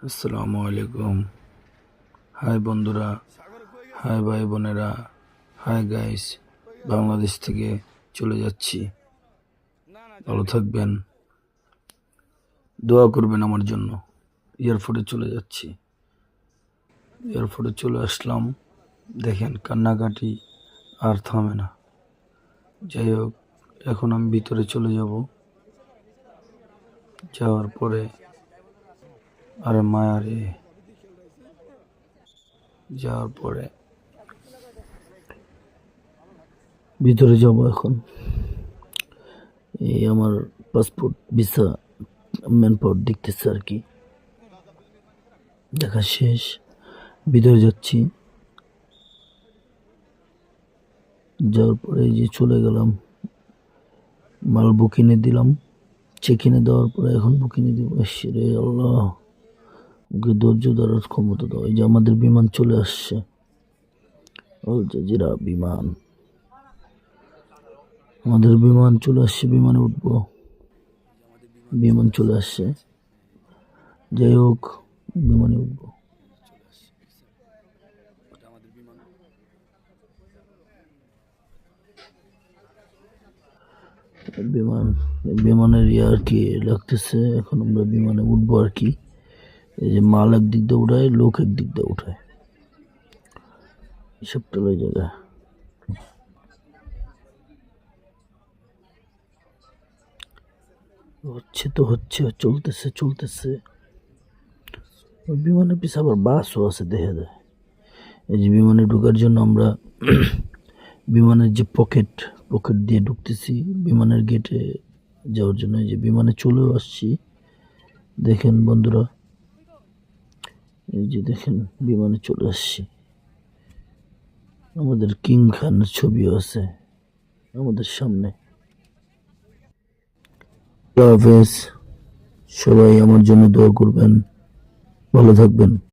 আসসালামু আলাইকুম। হাই বন্ধুরা, হাই ভাই বোনেরা, হাই গাইস। বাংলাদেশ থেকে চলে যাচ্ছি, ভালো থাকবেন, দোয়া করবেন আমার জন্য। এয়ারপোর্টে চলে যাচ্ছি, এয়ারপোর্টে চলে আসলাম। দেখেন কান্নাকাটি আর থামে না। যাই হোক, এখন আমি ভিতরে চলে যাব। যাওয়ার পরে আরে মায়া রে, যাওয়ার পরে ভিতরে যাব এখন। এই আমার পাসপোর্ট ভিসা ম্যান পাওয়ার দেখতেছে আর কি, দেখা শেষ। ভিতরে যাচ্ছি, যাওয়ার পরে এই যে চলে গেলাম, মাল বুকিংয়ে দিলাম। চেক ইনে দেওয়ার পরে এখন বুকিংয়ে দিব। রে আল্লাহ, ওকে ধৈর্য ধরার ক্ষমতা দাও। এই যে আমাদের বিমান চলে আসছে, আল জাজিরা বিমান, আমাদের বিমান চলে আসছে। বিমানে উঠবো, বিমান চলে আসছে। যাই হোক, বিমানে উঠবো। বিমানের আর কি লাগতেছে। এখন আমরা বিমানে উঠবো আর কি। এই যে মাল একদিক দিয়ে উঠায়, লোক একদিক দিয়ে উঠায়, এসব টলে জায়গা। হচ্ছে তো হচ্ছে, চলতেছে চলতেছে। বিমানের পিছনে আবার বাসও আছে দেখা যায়। এই যে বিমানে ঢোকার জন্য আমরা বিমানের যে পকেট দিয়ে ঢুকতেছি বিমানের গেটে যাওয়ার জন্য। এই যে বিমানে চলেও আসছি, দেখেন বন্ধুরা, এই যে দেখেন বিমানে চলে আসছি। আমাদের কিং খানের ছবিও আছে আমাদের সামনে। আল্লাহ হাফেজ, সবাই আমার জন্য দোয়া করবেন, ভালো থাকবেন।